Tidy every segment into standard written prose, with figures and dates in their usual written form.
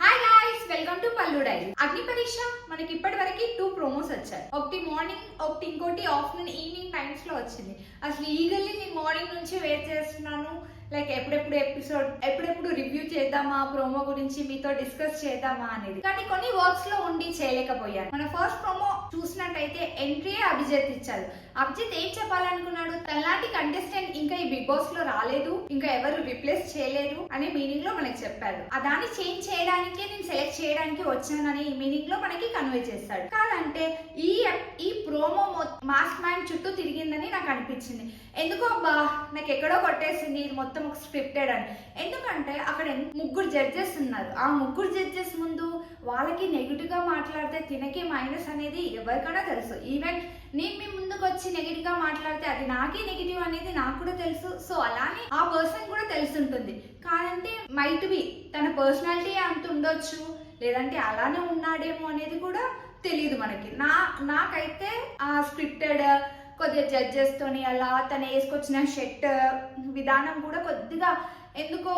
Hi guys, welcome to పల్లు dairy. అగ్ని పరీక్ష మనకి ఇప్పటి వరకు 2 ప్రోమోస్ వచ్చాయి. ఒకటి మార్నింగ్, ఒకటి ఇంకోటి ఆఫ్టర్నూన్ ఈవినింగ్ టైమ్స్ లో వచ్చింది. అసలు ఈగల్లీ నేను మార్నింగ్ నుంచి వెయిట్ చేస్తున్నాను. లైక్ ఎప్పుడెప్పుడు రివ్యూ చేద్దామా, ప్రోమో గురించి మీతో డిస్కస్ చేద్దామా అనేది. కానీ కొన్ని వర్క్స్ లో ఉండి చేయలేకపోయాను. మన ఫస్ట్ ప్రోమో చూసినట్టయితే ఎంట్రీ అభిజిత్ ఇచ్చారు. అభిజిత్ ఏం చెప్పాలనుకున్నాడు, తనలాంటి కంటెస్టెంట్ ఇంకా ఈ బిగ్ బాస్ లో రాలేదు, ఇంకా ఎవరు రిప్లేస్ చేయలేరు అనే మీనింగ్ లో మనకి చెప్పాడు. దాన్ని చేంజ్ చేయడానికి నేను సెలెక్ట్ చేయడానికి వచ్చానని మీనింగ్ లో మనకి కన్వే చేస్తాడు. కాదంటే ఈ ప్రోమో మాస్క్ మ్యాన్ చుట్టూ తిరిగిందని నాకు అనిపించింది. ఎందుకో అబ్బా నాకు ఎక్కడో కొట్టేసింది ఇది మొత్తం ఒక స్క్రిప్టెడ్ అని. ఎందుకంటే అక్కడ 3 జడ్జెస్ ఉన్నారు. ఆ 3 జడ్జెస్ ముందు వాళ్ళకి నెగిటివ్ గా మాట్లాడితే తినకి మైనస్ అనేది ఎవరికైనా తెలుసు. ఈవెన్ నేను మీ ముందుకు వచ్చి నెగిటివ్ గా మాట్లాడితే అది నాకే నెగిటివ్ అనేది నాకు కూడా తెలుసు. సో అలానే ఆ పర్సన్ కూడా తెలుసుంటుంది. కాదంటే మైట్ బి తన పర్సనాలిటీ అంత ఉండొచ్చు, లేదంటే అలానే ఉన్నాడేమో అనేది కూడా తెలియదు మనకి. నాకైతే ఆ స్క్రిప్టెడ్ కొద్దిగా జడ్జెస్ తోని అలా తను వేసుకొచ్చిన షర్ట్ విధానం కూడా కొద్దిగా ఎందుకో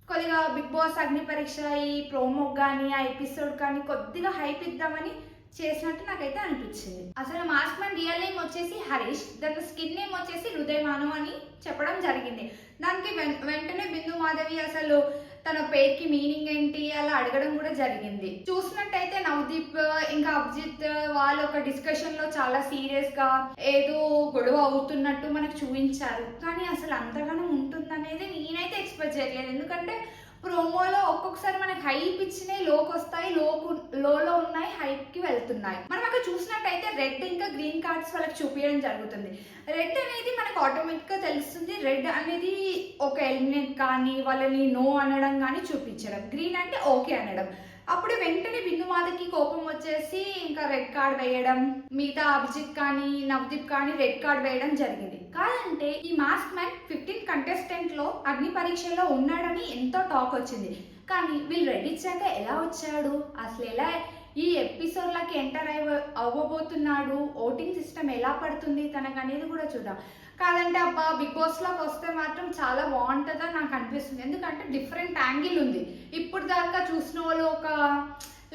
కొద్దిగా బిగ్ బాస్ అగ్ని పరీక్ష ఈ ప్రోమో కానీ ఆ ఎపిసోడ్ కానీ కొద్దిగా హైప్ ఇద్దామని చేసినట్టు నాకైతే అనిపించింది. అసలు మాస్క్ మ్యాన్ రియల్ నేమ్ వచ్చేసి హరీష్, దాని స్కిన్ నేమ్ వచ్చేసి హృదయ్ మాను అని చెప్పడం జరిగింది. దానికి వెంటనే బిందు మాధవి అసలు తన పేరుకి మీనింగ్ ఏంటి అలా అడగడం కూడా జరిగింది. చూసినట్టయితే నవదీప్ ఇంకా అభిజిత్ వాళ్ళు ఒక డిస్కషన్ లో చాలా సీరియస్ గా ఏదో గొడవ అవుతున్నట్టు మనకు చూపించారు. కానీ అసలు అంతగానో ఉంటుందనేది నేనైతే ఎక్స్పెక్ట్ చేయలేదు. ఎందుకంటే ప్రోమోలో ఒక్కొక్కసారి మనకి హైప్ ఇచ్చినాయి లోకి వస్తాయి, లోలో ఉన్నాయి హైప్ కి వెళ్తున్నాయి. మనం అక్కడ చూసినట్టయితే రెడ్ ఇంకా గ్రీన్ కార్డ్స్ వాళ్ళకి చూపించడం జరుగుతుంది. రెడ్ అనేది మనకు ఆటోమేటిక్ గా తెలుస్తుంది. రెడ్ అనేది ఒక ఎలిమినేట్ కానీ వాళ్ళని నో అనడం కానీ చూపించడం, గ్రీన్ అంటే ఓకే అనడం. అప్పుడు వెంటనే బిందు మాధకి కోపం వచ్చేసి ఇంకా రెడ్ కార్డ్ వేయడం, మిగతా అభిజిత్ కానీ నవదీప్ కానీ రెడ్ కార్డ్ వేయడం జరిగింది. కాదంటే ఈ మాస్క్ మ్యాన్ 15 కంటెస్టెంట్ లో అగ్ని పరీక్షలో ఉన్నాడని ఎంతో టాక్ వచ్చింది. కానీ వీళ్ళు రెడ్ ఇచ్చాక ఎలా వచ్చాడు, అసలు ఎలా ఈ ఎపిసోడ్ లకి ఎంటర్ అవ్వబోతున్నాడు, ఓటింగ్ సిస్టమ్ ఎలా పడుతుంది తనకు అనేది కూడా చూద్దాం. కాదంటే అబ్బా బిగ్ బాస్ లోకి వస్తే మాత్రం చాలా బాగుంటుందని నాకు అనిపిస్తుంది. ఎందుకంటే డిఫరెంట్ యాంగిల్ ఉంది. ఇప్పుడు దాకా చూసిన వాళ్ళు ఒక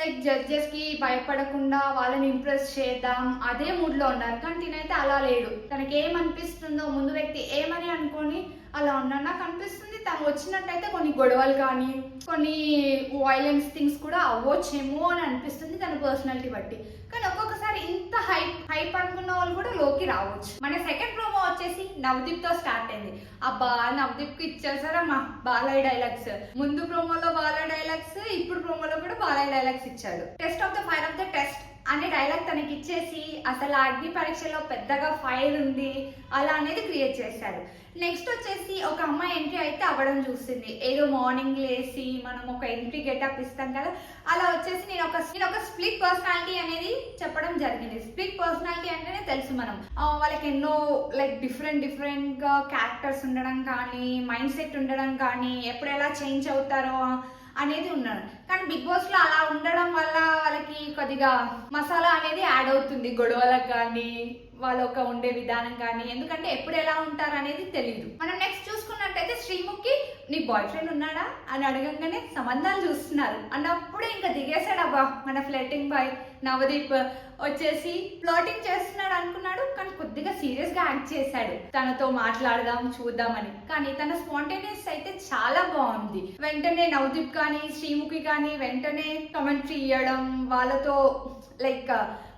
లైక్ జడ్జెస్ కి భయపడకుండా వాళ్ళని ఇంప్రెస్ చేద్దాం అదే మూడ్ లో ఉన్నారు. కానీ తినైతే అలా లేడు. తనకి ఏమనిపిస్తుందో ముందు వ్యక్తి ఏమని అనుకొని అలా ఉన్నాడు. నాకు అనిపిస్తుంది తను వచ్చినట్టయితే కొన్ని గొడవలు కానీ కొన్ని వైలెన్స్ థింగ్స్ కూడా అవ్వచ్చేమో అని అనిపిస్తుంది తన పర్సనాలిటీ బట్టి. కానీ ఒక్కొక్కసారి ఇంత హైప్ అనుకున్న వాళ్ళు కూడా లోకి రావచ్చు. మన సెకండ్ ప్రోమో వచ్చేసి నవదీప్ తో స్టార్ట్ అయింది. అబ్బా నవదీప్ కి ఇచ్చేసారా మా బాలయ్య డైలాగ్స్. ముందు ప్రోమోలో బాలయ్య డైలాగ్స్, ఇప్పుడు ప్రోమోలో కూడా బాలయ్య డైలాగ్స్ ఇచ్చాడు. Test of the fire of the test అనే డైలాగ్ తనకి ఇచ్చేసి అసలు అగ్ని పరీక్షలో పెద్దగా ఫైర్ ఉంది అలా అనేది క్రియేట్ చేశారు. నెక్స్ట్ వచ్చేసి ఒక అమ్మాయి ఎంట్రీ అయితే అవ్వడం చూస్తుంది. ఏదో మార్నింగ్ లేసి మనం ఒక ఎంట్రీ గెటప్ ఇస్తాం కదా, అలా వచ్చేసి నేను ఒక స్ప్లిట్ పర్సనాలిటీ అనేది చెప్పడం జరిగింది. స్ప్లిట్ పర్సనాలిటీ అంటేనే తెలుసు మనం వాళ్ళకి ఎన్నో లైక్ డిఫరెంట్ గా క్యారెక్టర్స్ ఉండడం కానీ మైండ్ సెట్ ఉండడం కానీ ఎప్పుడు ఎలా చేంజ్ అవుతారో అనేది ఉన్నాడు. కానీ బిగ్ బాస్ లో అలా ఉండడం వల్ల వాళ్ళకి కొద్దిగా మసాలా అనేది యాడ్ అవుతుంది గొడవలకు కానీ వాళ్ళ ఒక ఉండే విధానం కానీ. ఎందుకంటే ఎప్పుడు ఎలా ఉంటారు అనేది తెలియదు. మనం నెక్స్ట్ చూసుకున్నట్టయితే శ్రీముఖి నీ బాయ్ ఫ్రెండ్ ఉన్నాడా అని అడగంగానే సంబంధాలు చూస్తున్నారు అన్నప్పుడే ఇంకా దిగేశాడు అబ్బా మన ఫ్లర్టింగ్ బాయ్ నవదీప్. వచ్చేసి ఫ్లర్టింగ్ చేస్తున్నాడు అనుకున్నాడు, కానీ కొద్దిగా సీరియస్ గా యాక్ట్ చేశాడు తనతో మాట్లాడదాం చూద్దామని. కానీ తన స్పాంటేనియస్ అయితే చాలా బాగుంది. వెంటనే నవదీప్ కానీ శ్రీముఖి కానీ వెంటనే కమెంట్రీ ఇవ్వడం, వాళ్ళతో లైక్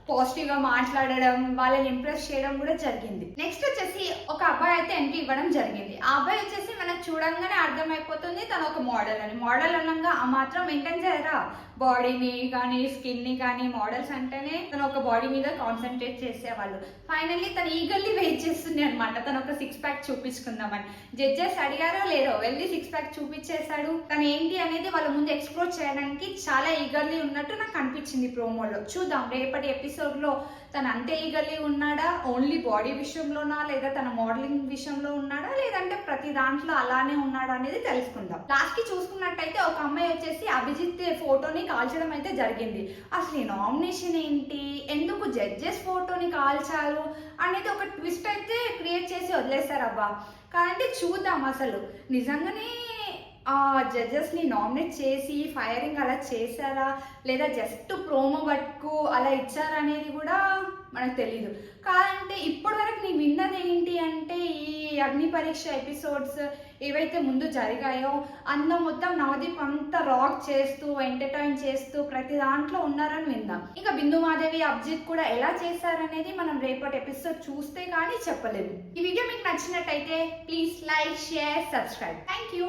పాజిటివ్ గా మాట్లాడడం, వాళ్ళని ఇంప్రెస్ చేయడం కూడా జరిగింది. నెక్స్ట్ వచ్చేసి ఒక అబ్బాయి అయితే ఎంట్రీ ఇవ్వడం జరిగింది. ఆ అబ్బాయి వచ్చేసి మనకు చూడంగానే అర్థమైపోతుంది తను ఒక మోడల్ అని. మోడల్ అనగా ఆ మాత్రం మెయింటైన్ చేయరా బాడీని కానీ స్కిన్ ని కానీ. మోడల్స్ అంటేనే తను ఒక బాడీ మీద కాన్సన్ట్రేట్ చేసేవాళ్ళు. ఫైనల్లీ తను ఈగల్లీ వెయిట్ చేస్తుంది అనమాట తను ఒక 6 ప్యాక్ చూపించుకుందామని. జడ్జెస్ అడిగారో లేదో వెళ్ళి 6 ప్యాక్ చూపించేశాడు. తను ఏంటి అనేది వాళ్ళ ముందు ఎక్స్ప్లోర్ చేయడానికి చాలా ఈగర్లీ ఉన్నట్టు నాకు అనిపించింది ప్రోమోలో. చూద్దాం రేపటి ఎపిసోడ్ లో తను అంతే ఈగర్లీ ఉన్నాడా, ఓన్లీ బాడీ విషయంలోనా, లేదా తన మోడలింగ్ విషయంలో ఉన్నాడా, లేదంటే ప్రతి దాంట్లో అలానే ఉన్నాడా అనేది తెలుసుకుందాం. లాస్ట్ కి చూసుకున్నట్టయితే ఒక అమ్మాయి వచ్చేసి అభిజిత్ ఫోటోని కాల్చడం అయితే జరిగింది. అసలు ఈ నామినేషన్ ఏంటి, ఎందుకు జడ్జెస్ ఫోటోని కాల్చారు అనేది ఒక ట్విస్ట్ అయితే క్రియేట్ చేసి వదిలేశారు అబ్బా. కాదంటే చూద్దాం అసలు నిజంగానే ఆ జడ్జెస్ని నామినేట్ చేసి ఫైరింగ్ అలా చేశారా, లేదా జస్ట్ ప్రోమో పట్టుకు అలా ఇచ్చారా అనేది కూడా మనకు తెలీదు. కాదంటే ఇప్పటి వరకు నేను విన్నది ఏంటి అంటే, ఈ అగ్ని పరీక్ష ఎపిసోడ్స్ ఏవైతే ముందు జరిగాయో అందులో మొత్తం నవదీప్ అంతా రాక్ చేస్తూ ఎంటర్టైన్ చేస్తూ ప్రతి దాంట్లో ఉన్నారని విందాం. ఇంకా బిందు మాధవి అభిజిత్ కూడా ఎలా చేశారనేది మనం రేపటి ఎపిసోడ్ చూస్తే కానీ చెప్పలేము. ఈ వీడియో మీకు నచ్చినట్టయితే please like, share, subscribe. Thank you.